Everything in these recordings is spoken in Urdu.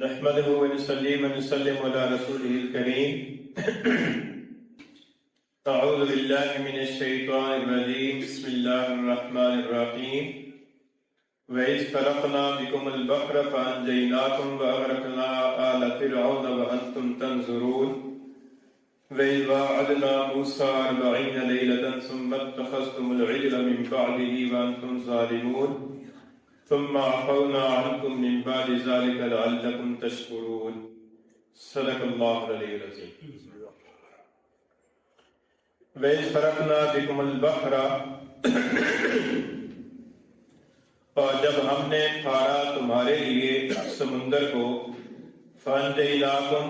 نحمده ونصلي ونسلم على رسوله الكريم اعوذ بالله من الشيطان الرجيم بسم الله الرحمن الرحيم وإذ فرقنا بكم البحر فأنجيناكم وأغرقنا آل فرعون وأنتم تنظرون وإذ واعدنا موسى 40 ليلة ثم اتخذتم العجل من بعده وأنتم ظالمون ثم عفونا عنكم من بعد ذلك لعلكم تشكرون صدق اللہ العلی العظیم. وَإِذْ فَرَقْنَا بِكُمُ الْبَحْرَ اور جب ہم نے پھاڑا تمہارے لیے سمندر کو فَأَنْجَيْنَاكُمْ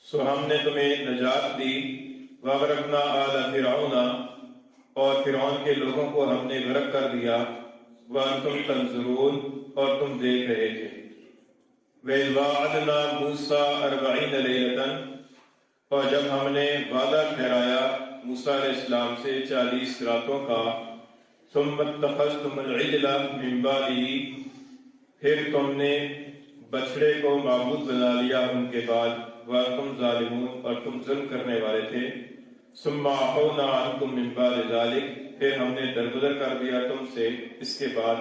سو ہم نے تمہیں نجات دی وَأَغْرَقْنَا آلَ فِرْعَوْنَ اور فرعون کے لوگوں کو ہم نے غرق کر دیا وَأَنْتُمْ تَنْظُرُونَ اور تم دیکھ رہے تھے. وَإِذْ وَاعَدْنَا مُوسَىٰ 40 لَيْلَةً اور جب ہم نے وعدہ ٹھہرایا موسیٰ علیہ السلام سے 40 راتوں کا ثُمَّ اتَّخَذْتُمُ الْعِجْلَ مِن بَعْدِهِ پھر تم نے بچڑے کو معبود بنا لیا ان کے بعد وَأَنْتُمْ ظَالِمُونَ اور تم ظلم کرنے والے تھے. ثُمَّ عَفَوْنَا عَنْكُمْ مِن بَعْدِ ذَلِكَ پھر ہم نے درگزر کر دیا تم سے اس کے بعد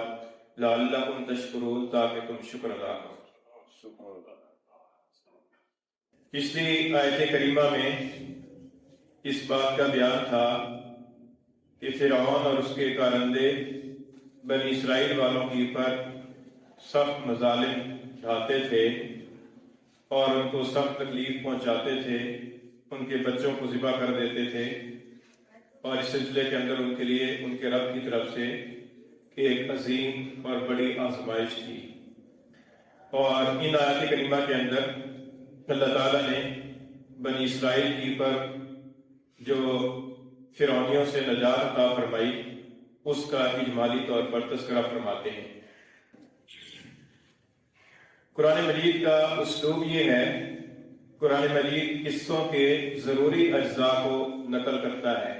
لعلکم تشکرون تاکہ تم شکر ادا کرو. پچھلی آیت کریمہ میں اس بات کا بیان تھا کہ فرعون اور اس کے کارندے بنی اسرائیل والوں کے اوپر سخت مظالم ڈھاتے تھے اور ان کو سخت تکلیف پہنچاتے تھے، ان کے بچوں کو ذبح کر دیتے تھے. اور اس سلسلے کے اندر ان کے لیے ان کے رب کی طرف سے ایک عظیم اور بڑی آزمائش تھی. اور ان آیات کریمہ کے اندر اللہ تعالیٰ نے بنی اسرائیل کی پر جو فرعونیوں سے نجات عطا فرمائی اس کا اجمالی طور پر تذکرہ فرماتے ہیں. قرآن مجید کا اسلوب یہ ہے، قرآن مجید قصوں کے ضروری اجزاء کو نقل کرتا ہے.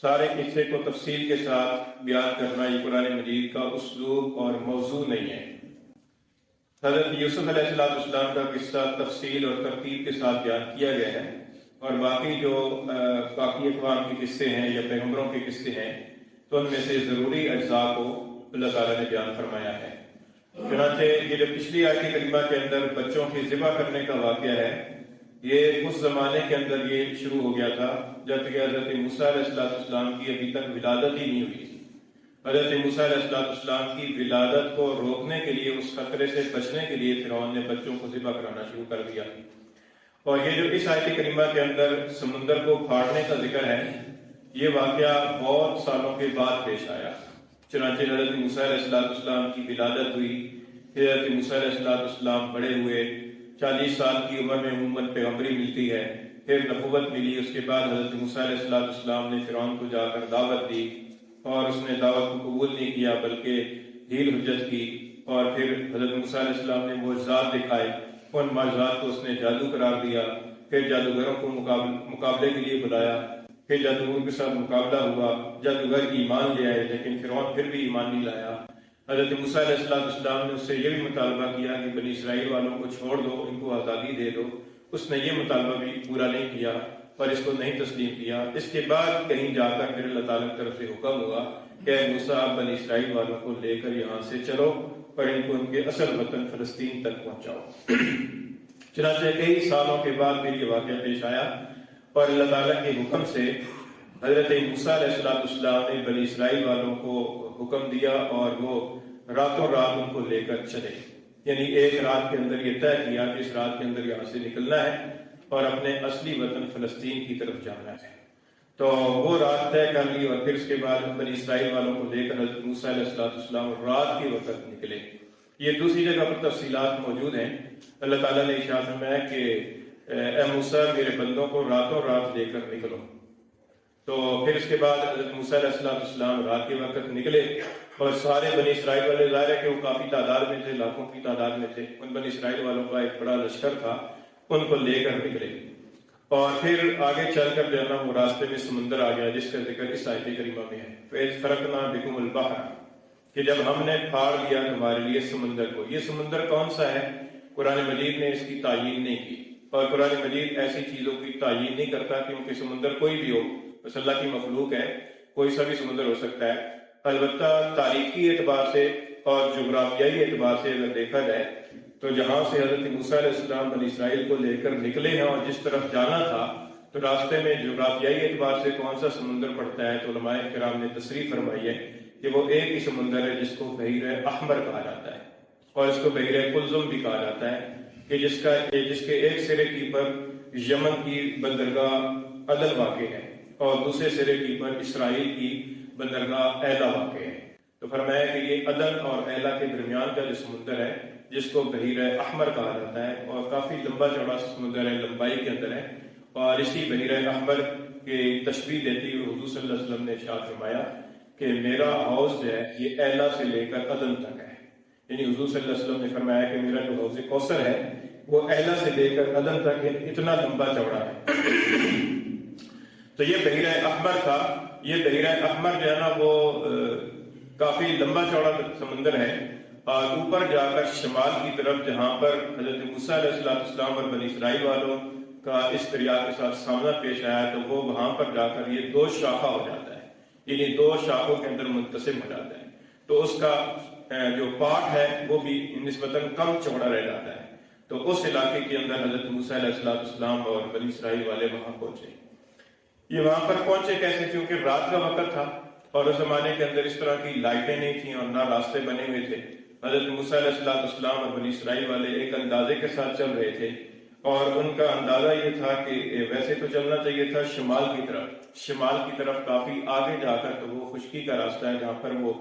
سارے قصے کو تفصیل کے ساتھ بیان کرنا یہ قرآن مجید کا اسلوب اور موضوع نہیں ہے. حضرت یوسف علیہ السلام کا قصہ تفصیل اور ترتیب کے ساتھ بیان کیا گیا ہے، اور باقی جو باقی اقوام کے قصے ہیں یا پیغمبروں کے قصے ہیں تو ان میں سے ضروری اجزاء کو اللہ تعالیٰ نے بیان فرمایا ہے. چنانچہ یہ جو پچھلی آیت کریمہ کے اندر بچوں کی ذبح کرنے کا واقعہ ہے، یہ اس زمانے کے اندر یہ شروع ہو گیا تھا جب کہ حضرت موسیٰ علیہ السلام کی ابھی تک ولادت ہی نہیں ہوئی تھی. حضرت موسیٰ علیہ السلام کی ولادت کو روکنے کے لیے، اس خطرے سے بچنے کے لیے فرعون نے بچوں کو ذبح کرانا شروع کر دیا. اور یہ جو اس آیت کریمہ کے اندر سمندر کو پھاڑنے کا ذکر ہے، یہ واقعہ بہت سالوں کے بعد پیش آیا. چنانچہ حضرت موسیٰ علیہ السلام کی ولادت ہوئی، پھر حضرت موسیٰ علیہ السلام بڑے ہوئے، 40 سال کی عمر میں عموماً پیغمبری ملتی ہے، پھر نبوت ملی. اس کے بعد حضرت موسیٰ علیہ السلام نے فرعون کو جا کر دعوت دی اور اس نے دعوت کو قبول نہیں کیا بلکہ ڈھیل حجت کی. اور پھر حضرت موسیٰ علیہ السلام نے معجزات دکھائے، ان معجزات کو اس نے جادو قرار دیا. پھر جادوگروں کو مقابلے کے لیے بلایا، پھر جادوگروں کے ساتھ مقابلہ ہوا، جادوگر ایمان لے آئے لیکن فرعون پھر بھی ایمان نہیں لایا. حضرت موسیٰ علیہ السلام نے اس سے یہ بھی مطالبہ کیا کہ بنی اسرائیل والوں کو چھوڑ دو، ان کو آزادی دے دو. اس نے یہ مطالبہ بھی پورا نہیں کیا اور اس کو نہیں تسلیم کیا. اس کے بعد کہیں جا کر پھر اللہ تعالیٰ کی طرف سے حکم ہوا کہ اے موسیٰ آپ بنی اسرائیل والوں کو لے کر یہاں سے چلو اور ان کو ان کے اصل وطن فلسطین تک پہنچاؤ. چنانچہ کئی سالوں کے بعد پھر یہ واقعہ پیش آیا اور اللہ تعالیٰ کے حکم سے حضرت موسیٰ علیہ السلام نے بنی اسرائیل والوں کو حکم دیا اور وہ راتوں رات ان کو لے کر چلے. یعنی ایک رات کے اندر یہ طے کیا کہ اس رات کے اندر یہاں سے نکلنا ہے اور اپنے اصلی وطن فلسطین کی طرف جانا ہے. تو وہ رات طے کر لی اور پھر اس کے بعد بنی اسرائیل والوں کو لے کر حضرت موسیٰ علیہ السلام رات کے وقت نکلے. یہ دوسری جگہ پر تفصیلات موجود ہیں. اللہ تعالیٰ نے ارشاد فرمایا کہ اے موسیٰ میرے بندوں کو راتوں رات لے کر نکلو. تو پھر اس کے بعد حضرت موسیٰ علیہ السلام رات کے وقت نکلے اور سارے بنی اسرائیل والے، ظاہر ہے کہ وہ کافی تعداد میں تھے، لاکھوں کی تعداد میں تھے. ان بنی اسرائیل والوں کا ایک بڑا لشکر تھا، ان کو لے کر نکلے. اور پھر آگے چل کر جو ہے نا وہ راستے میں سمندر آ گیا جس کا ذکر اس آیت کریمہ میں ہے. فَإِذْ فَرَقْنَا بِكُمُ الْبَحْرَ کہ جب ہم نے پھاڑ دیا تمہارے لیے سمندر کو. یہ سمندر کون سا ہے؟ قرآن مجید نے اس کی تعیین نہیں کی، اور قرآن مجید ایسی چیزوں کی تعیین نہیں کرتا کیونکہ سمندر کوئی بھی ہو، بس اللہ کی مخلوق ہے، کوئی سا بھی سمندر ہو سکتا ہے. البتہ تاریخی اعتبار سے اور جغرافیائی اعتبار سے اگر دیکھا جائے تو جہاں سے حضرت موسیٰ علیہ السلام بنی اسرائیل کو لے کر نکلے ہیں اور جس طرف جانا تھا، تو راستے میں جغرافیائی اعتبار سے کون سا سمندر پڑتا ہے، تو علماء کرام نے تصریح فرمائی ہے کہ وہ ایک ہی سمندر ہے جس کو بحیرہ احمر کہا جاتا ہے، اور اس کو بحیرہ قلزم بھی کہا جاتا ہے، کہ جس کے ایک سرے کی پر یمن کی بندرگاہ عدن واقع ہے اور دوسرے سرے کی پر اسرائیل کی بندرگاہ ایلا واقع ہے. تو فرمایا کہ یہ عدن اور ایلا کے درمیان کا جو سمندر ہے جس کو بحیرہ احمر کہا جاتا ہے، اور کافی لمبا چوڑا سمندر ہے، لمبائی کے اندر ہے. اور اسی بحیرہ احمر کی تشبیہ دیتی ہوئے حضور صلی اللہ علیہ وسلم نے ارشاد فرمایا کہ میرا حوض جو ہے یہ ایلا سے لے کر عدن تک ہے. یعنی حضور صلی اللہ علیہ وسلم نے فرمایا کہ میرا جو حوض کوثر ہے وہ ایلا سے لے کر عدن تک اتنا لمبا چوڑا ہے. تو یہ بحیرہ احمر تھا. یہ بحیرہ احمر جو ہے نا وہ کافی لمبا چوڑا سمندر ہے، اور اوپر جا کر شمال کی طرف جہاں پر حضرت موسیٰ علیہ السلام اور بنی اسرائیل والوں کا اس دریا کے ساتھ سامنا پیش آیا تو وہ وہاں پر جا کر یہ دو شاخہ ہو جاتا ہے، یعنی دو شاخوں کے اندر منقسم ہو جاتا ہے. تو اس کا جو پارٹ ہے وہ بھی نسبتاً کم چوڑا رہ جاتا ہے. تو اس علاقے کے اندر حضرت موسیٰ علیہ السلام اور بنی اسرائیل والے وہاں پہنچے. یہ وہاں پر پہنچے کیسے؟ کیونکہ رات کا وقت تھا اور اس زمانے کے اندر اس طرح کی لائٹیں نہیں تھیں اور نہ راستے بنے ہوئے تھے. حضرت موسیٰ علیہ السلام اور بنی اسرائیل والے ایک اندازے کے ساتھ چل رہے تھے، اور ان کا اندازہ یہ تھا کہ ویسے تو چلنا چاہیے تھا شمال کی طرف کافی آگے جا کر، تو وہ خشکی کا راستہ ہے جہاں پر وہ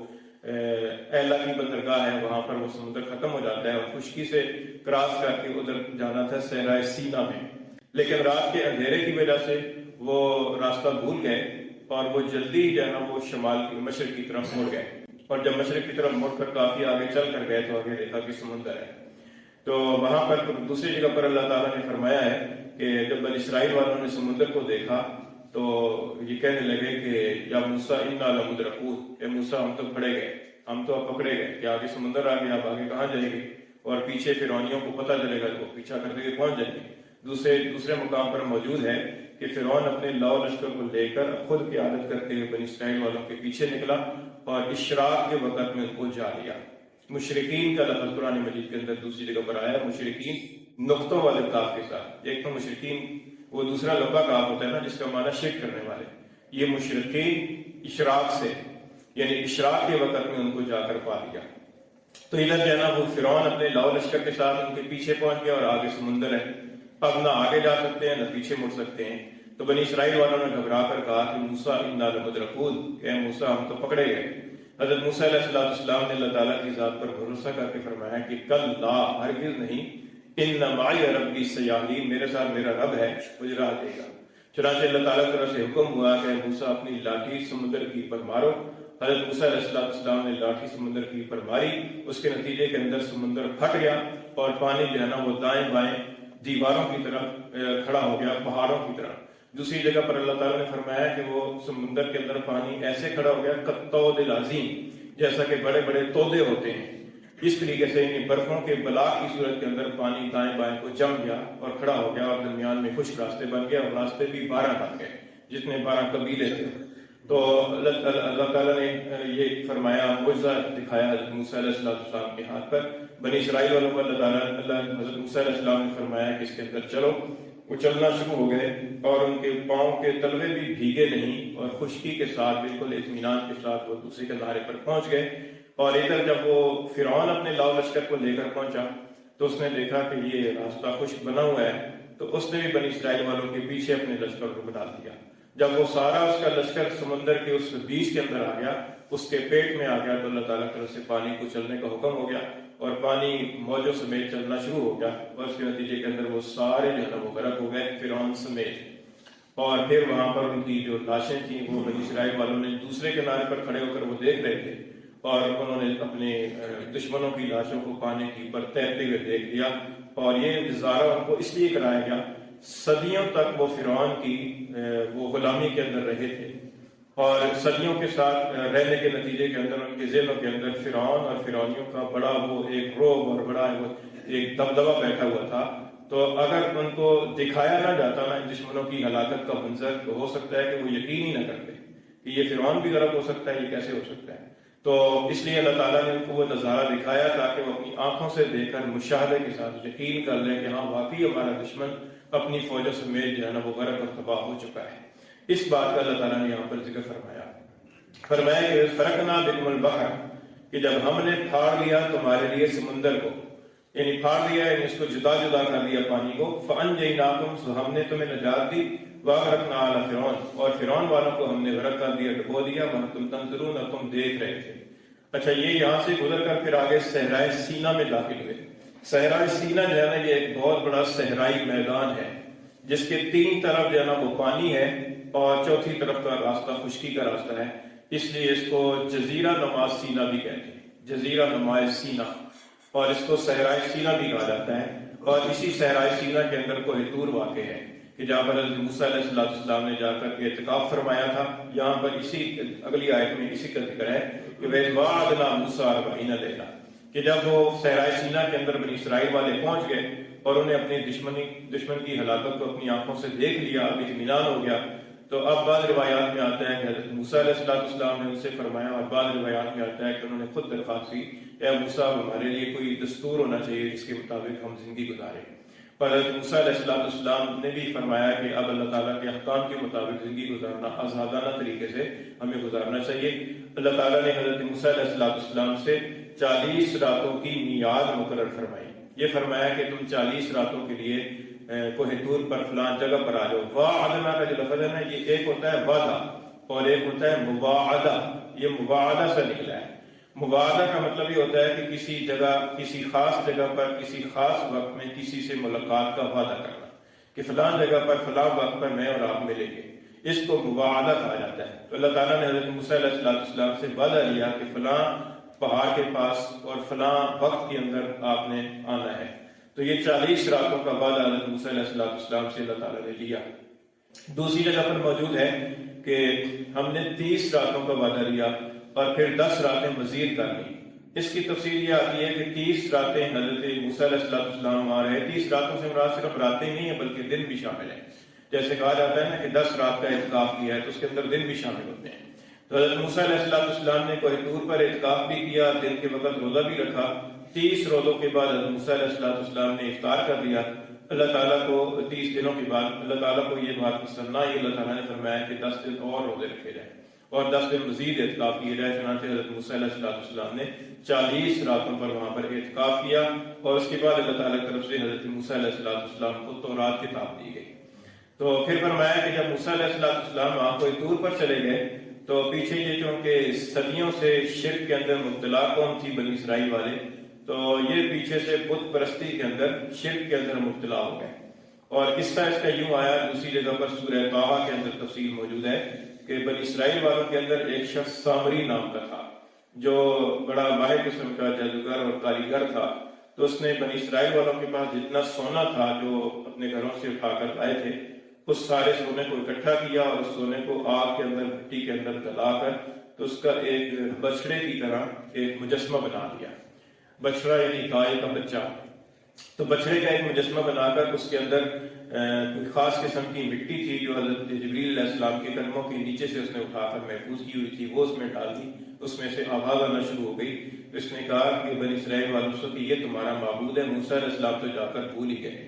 ایلا کی بندرگاہ ہے، وہاں پر وہ سمندر ختم ہو جاتا ہے، اور خشکی سے کراس کر کے ادھر جانا تھا صحرائے سینا میں. لیکن رات کے اندھیرے کی وجہ سے وہ راستہ بھول گئے اور وہ جلدی جو ہے نا وہ مشرق کی طرف مڑ گئے. اور جب مشرق کی طرف مڑ کر کافی آگے چل کر گئے تو آگے دیکھا کہ سمندر ہے. تو وہاں پر دوسری جگہ پر اللہ تعالیٰ نے فرمایا ہے کہ جب بنی اسرائیل والوں نے سمندر کو دیکھا تو یہ کہنے لگے کہ یا موسیٰ انا لمدرکون، اے موسیٰ ہم تو پکڑے گئے، ہم تو اب پکڑے گئے کہ آگے سمندر آ گیا، اب آگے کہاں جائیں گے، اور پیچھے فرعونیوں کو پتہ چلے گا وہ پیچھا کرتے ہوئے پہنچ جائیں گے. دوسرے مقام پر موجود ہے کہ فرعون اپنے لاؤ لشکر کو لے کر خود قیادت کرتے ہوئے بنی اسرائیل والوں کے پیچھے نکلا اور اشراق کے وقت میں ان کو جا لیا. مشرقین کا لفظ قرآن مجید کے اندر دوسری جگہ پر آیا، مشرقین نقطوں والے کاف کے ساتھ. ایک تو مشرقین وہ دوسرا لمبا کاف ہوتا ہے نا جس کا معنی شرک کرنے والے، یہ مشرقین اشراق سے یعنی اشراق کے وقت میں ان کو جا کر پا لیا. تو ادھر جو ہے نا وہ فرعون اپنے لاؤ لشکر کے ساتھ ان کے پیچھے پہنچ گیا اور آگے سمندر ہے، اب نہ آگے جا سکتے ہیں نہ پیچھے مڑ سکتے ہیں. تو بنی اسرائیل والوں نے گھبرا کر کہا کہ موسیٰ انا لمدرکون، کہ اے موسیٰ ہم تو پکڑے گئے. حضرت موسیٰ علیہ السلام نے اللہ تعالیٰ کی ذات پر بھروسہ کر کے فرمایا کہ کلا، ہرگز نہیں، ان معی ربی سیہدین، میرے ساتھ میرا رب ہے، مجھے راہ دے گا. چنانچہ اللہ تعالیٰ کی طرف سے حکم ہوا کہ موسیٰ اپنی لاٹھی سمندر کی پر مارو. حضرت موسیٰ علیہ السلام نے لاٹھی سمندر کی پر ماری، اس کے نتیجے کے اندر سمندر پھٹ گیا اور پانی جو ہے نا وہ دائیں بائیں دیواروں کی طرف کھڑا ہو گیا، پہاڑوں کی طرف. دوسری جگہ پر اللہ تعالیٰ نے فرمایا کہ وہ سمندر کے اندر پانی ایسے کھڑا ہو گیا کالطود العظیم، جیسا کہ بڑے بڑے تودے ہوتے ہیں. اس طریقے سے برفوں کے بلاک کی صورت کے اندر پانی دائیں بائیں کو جم گیا اور کھڑا ہو گیا، اور درمیان میں خشک راستے بن گئے، اور راستے بھی 12 بن گئے جتنے 12 قبیلے تھے. تو اللہ تعالیٰ نے یہ فرمایا، معجزہ دکھایا حضرت موسیٰ علیہ السلام کے ہاتھ پر. بنی اسرائیل والوں کو حضرت موسیٰ علیہ السلام نے فرمایا کہ اس کے اندر چلو. وہ چلنا شروع ہو گئے اور ان کے پاؤں کے تلوے بھی بھیگے نہیں، اور خشکی کے ساتھ بالکل اطمینان کے ساتھ وہ دوسرے کنارے پر پہنچ گئے. اور ادھر جب وہ فرعون اپنے لاؤ لشکر کو لے کر پہنچا تو اس نے دیکھا کہ یہ راستہ خشک بنا ہوا ہے، تو اس نے بھی بنی اسرائیل والوں کے پیچھے اپنے لشکر کو بنا دیا. جب وہ سارا اس کا لشکر سمندر کے اس بیچ کے اندر آ گیا، اس کے پیٹ میں آ گیا، تو اللہ تعالیٰ کی طرف سے پانی کو چلنے کا حکم ہو گیا اور پانی موجوں سمیت چلنا شروع ہو گیا، اور اس کے نتیجے کے اندر وہ سارے جو ہے وہ غرق ہو گئے فرعون سمیت. اور پھر وہاں پر ان کی جو لاشیں تھیں وہ بنی اسرائیل والوں نے دوسرے کنارے پر کھڑے ہو کر وہ دیکھ رہے تھے، اور انہوں نے اپنے دشمنوں کی لاشوں کو پانی کی پر تیرتے ہوئے دیکھ لیا. اور یہ نظارہ ان کو اس لیے کرایا گیا، صدیوں تک وہ فرعون کی وہ غلامی کے اندر رہے تھے، اور صدیوں کے ساتھ رہنے کے نتیجے کے اندر ان کے ذہنوں کے اندر فرعون اور فرعونیوں کا بڑا وہ ایک رعب اور بڑا وہ ایک دبدبہ بیٹھا ہوا تھا. تو اگر ان کو دکھایا نہ جاتا نا ان دشمنوں کی ہلاکت کا منظر، تو ہو سکتا ہے کہ وہ یقین ہی نہ کرتے کہ یہ فرعون بھی غرق ہو سکتا ہے، یہ کیسے ہو سکتا ہے. تو اس لیے اللہ تعالیٰ نے ان کو وہ نظارہ دکھایا تاکہ وہ اپنی آنکھوں سے دیکھ کر مشاہدے کے ساتھ یقین کر لیں کہ ہاں واقعی ہمارا دشمن اپنی فوجوں سمیت جو ہے نا وہ غرق اور تباہ ہو چکا ہے. اس بات کا اللہ تعالیٰ نے یہاں پر ذکر فرمایا کہ فرقنا بکم البحر، کہ جب ہم نے پھاڑ لیا تمہارے لیے سمندر کو، یعنی پھاڑ لیا یعنی اس کو جدا جدا کر دیا پانی کو، فانجیناکم، سو ہم نے تمہیں نجات دی، واغرقنا آل فرعون، اور فرعون والوں کو ہم نے غرق کر دیا، ڈبو دیا، وانتم تنظرون، اور تم دیکھ رہے تھے. اچھا، یہ یہاں سے گزر کر پھر آگے صحرائے سینا میں داخل ہوئے. صحرائے سینا جو ہے نا یہ ایک بہت بڑا صحرائی میدان ہے جس کے 3 طرف جو ہے نا وہ پانی ہے اور چوتھی طرف کا راستہ خشکی کا راستہ ہے. اس لیے اس کو جزیرہ نما سینا بھی کہتے ہیں، جزیرہ نما سینا، اور اس کو صحرائے سینا بھی کہا جاتا ہے. اور اسی صحرائے سینا کے اندر کوہ طور واقع ہے کہ جہاں پر حضرت موسیٰ علیہ السلام نے جا کر کے اعتکاف فرمایا تھا. یہاں پر اسی اگلی آیت میں اسی کا ذکر ہے کہ وَإِذْ وَعَدْنَا مُوسَىٰ 40 لَيْلَةً، کہ جب وہ صحرائے سینا کے اندر بنی اسرائیل والے پہنچ گئے اور انہیں اپنے دشمن کی ہلاکت کو اپنی آنکھوں سے دیکھ لیا، اب اطمینان ہو گیا. تو اب بعض روایات میں آتا ہے کہ حضرت موسیٰ علیہ السلام نے ان سے فرمایا، اور بعض روایات میں آتا ہے کہ انہوں نے خود درخواست کی، اے موسیٰ ہمارے لیے کوئی دستور ہونا چاہیے جس کے مطابق ہم زندگی گزاریں. پر حضرت موسیٰ علیہ السلام نے بھی فرمایا کہ اب اللہ تعالیٰ کے احکام کے مطابق زندگی گزارنا، آزادانہ طریقے سے ہمیں گزارنا چاہیے. اللہ تعالیٰ نے حضرت موسیٰ علیہ السلام سے 40 راتوں کی میعاد مقرر فرمائی. یہ فرمایا کہ تم 40 راتوں کے لیے کوہ طور پر فلان جگہ پر آ جاؤ. وعدنا کا جو لفظ ہے نا یہ ایک ہوتا ہے وعدہ اور ایک ہوتا ہے مواعدہ. یہ مواعدہ سے نکلا ہے. مواعدہ کا مطلب یہ ہوتا ہے کہ کسی جگہ، کسی خاص جگہ پر کسی خاص وقت میں کسی سے ملاقات کا وعدہ کرنا کہ فلان جگہ پر فلاں وقت پر میں اور آپ ملیں گے. اس کو مواعدہ کہا جاتا ہے. تو اللہ تعالیٰ نے حضرت موسیٰ علیہ السلام سے وعدہ لیا کہ فلاں پہاڑ کے پاس اور فلاں وقت کے اندر آپ نے آنا ہے. تو یہ 40 راتوں کا وعدہ حضرت موسیٰ علیہ السلام سے اللہ تعالیٰ نے لیا. دوسری جگہ پر موجود ہے کہ ہم نے 30 راتوں کا وعدہ لیا اور پھر 10 راتیں مزید کر لی. اس کی تفصیل یہ آتی ہے کہ 30 راتیں حضرت موسیٰ علیہ السلام آ رہے ہیں. 30 راتوں سے مراد صرف راتیں نہیں ہیں بلکہ دن بھی شامل ہیں. جیسے کہا جاتا ہے نا کہ 10 رات کا اعتکاف کیا ہے تو اس کے اندر دن بھی شامل ہوتے ہیں. تو حضرت موسیٰ علیہ السلام نے کوہ طور پر اعتکاف بھی کیا، دن کے وقت روزہ بھی رکھا. 30 روزوں کے بعد حضرت موسیٰ علیہ السلام نے افطار کر دیا. اللہ تعالیٰ کو 30 دنوں کے بعد اللہ تعالیٰ کو یہ بات پسند نہ آئی. اللہ تعالیٰ نے فرمایا کہ 10 دن اور روزے رکھے جائیں اور 10 دن مزید اعتکاف کیے جائے. چنانچہ حضرت موسیٰ علیہ السلام نے 40 راتوں پر وہاں پر اعتکاف کیا اور اس کے بعد اللہ تعالیٰ کی طرف سے حضرت موسیٰ علیہ السلام کو تورات کتاب دی گئی. تو پھر فرمایا کہ جب موسیٰ علیہ السلام وہاں کوہ طور پر چلے گئے تو پیچھے یہ چونکہ صدیوں سے شرک کے اندر مبتلا قوم تھی بنی اسرائیل والے، تو یہ پیچھے سے بت پرستی کے اندر، شرک کے اندر مبتلا ہو گئے. اور قصہ اس کا یوں آیا، دوسری جگہ پر سورہ طٰہٰ کے اندر تفصیل موجود ہے کہ بنی اسرائیل والوں کے اندر ایک شخص سامری نام کا تھا جو بڑا ماہر قسم کا جادوگر اور کاریگر تھا. تو اس نے بنی اسرائیل والوں کے پاس جتنا سونا تھا جو اپنے گھروں سے اٹھا کر لائے تھے، اس سارے سونے کو اکٹھا کیا اور اس سونے کو آگ کے اندر، مٹی کے اندر گلا کر تو اس کا ایک بچڑے کی طرح ایک مجسمہ بنا دیا. بچڑا یعنی گائے کا بچہ. تو بچڑے کا ایک مجسمہ بنا کر اس کے اندر کوئی خاص قسم کی مٹی تھی جو حضرت جبریل علیہ السلام کے قدموں کے نیچے سے اس نے اٹھا کر محفوظ کی ہوئی تھی، وہ اس میں ڈال دی. اس میں سے آواز آنا شروع ہو گئی. اس نے کہا کہ بنی اسرائیل والوں سے کہ یہ تمہارا معبود ہے. موسیٰ علیہ السلام تو جا کر بھول ہی گئے،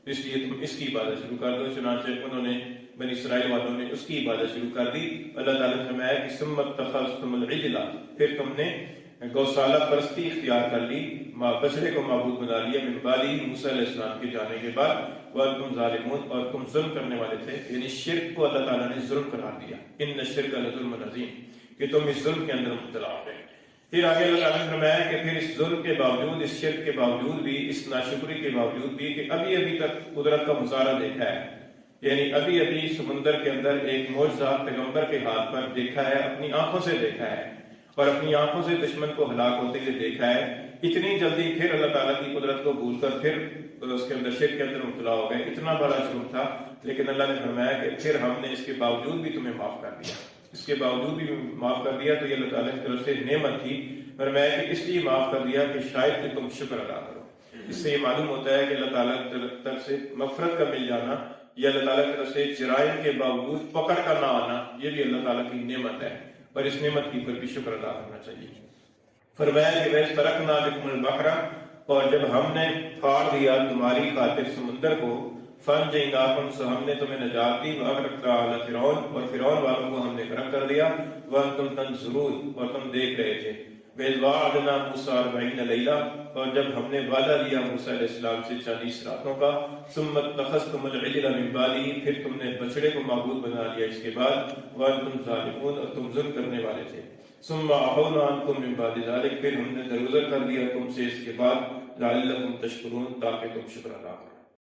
اس لیے تم اس کی عبادت شروع کر دو. چنانچہ انہوں نے، بنی اسرائیل والوں نے اس کی عبادت شروع کر دی. اللہ تعالیٰ نے فرمایا کہ ثم اتخذتم العجل، پھر تم نے گوشالہ پرستی اختیار کر لی، بچڑے کو معبود بنا لیا، من بعدہ، موسیٰ علیہ السلام کے جانے کے بعد، وانتم ظالمون، اور تم ظلم کرنے والے تھے. یعنی شرک کو اللہ تعالیٰ نے ظلم قرار دیا. ان الشرک لظلم عظیم، کہ تم اس ظلم کے اندر مبتلا ہو گئے. پھر آگے اللہ تعالیٰ نے فرمایا کہ پھر اس ظلم کے باوجود، اس شرک کے باوجود بھی، اس ناشکری کے باوجود بھی کہ ابھی تک قدرت کا مظاہرہ دیکھا ہے، یعنی ابھی سمندر کے اندر ایک معجزہ پیغمبر کے ہاتھ پر دیکھا ہے، اپنی آنکھوں سے دیکھا ہے اور اپنی آنکھوں سے دشمن کو ہلاک ہوتے ہوئے دیکھا ہے. اتنی جلدی پھر اللہ تعالیٰ کی قدرت کو بھول کر پھر اس کے اندر شرک کے اندر مبتلا ہو گئے. اتنا بڑا جرم تھا، لیکن اللہ نے فرمایا کہ پھر ہم نے اس کے باوجود بھی تمہیں معاف کر دیا. اس کے باوجود بھی معاف کر دیا تو یہ اللہ تعالیٰ کی طرف سے نعمت تھی، فرمایا کہ اس لیے معاف کر دیا کہ شاید کہ تم شکر ادا کرو۔ اس سے یہ معلوم ہوتا ہے کہ اللہ تعالیٰ کی طرف سے مغفرت کا مل جانا یا اللہ تعالیٰ کی طرف سے جرائم کے باوجود پکڑ کا نہ آنا، یہ بھی اللہ تعالیٰ کی نعمت ہے، اور اس نعمت کی پر بھی شکر ادا کرنا چاہیے۔ فرمایا کہ ویس فرقنا بکم البحر، اور جب ہم نے پھاڑ دیا تمہاری خاطر سمندر کو، فانجیناکم، سو ہم نے تمہیں نجات دی، واغرقنا آل فرعون، اور فرعون والوں کو ہم نے غرق کر دیا، وانتم تنظرون، اور تم دیکھ رہے تھے۔ وَإِذْ وَعَدْنَا مُوسَىٰ 40 لَيْلَةً، اور جب ہم نے وعدہ دیا موسیٰ علیہ السلام سے 40 راتوں کا، ثُمَّ اتَّخَذْتُمُ الْعِجْلَ مِن بَعْدِهِ، پھر تم نے بچڑے کو معبود بنا لیا اس کے بعد، وَأَنْتُمْ ظَالِمُونَ، اور تم ظلم کرنے والے تھے۔ ثُمَّ عَفَوْنَا عَنْكُم مِّن بَعْدِ ذَلِكَ، پھر ہم نے درگزر کر دیا تم سے اس کے بعد، لَعَلَّكُمْ تَشْكُرُونَ، تاکہ تم شکر ادا کرو۔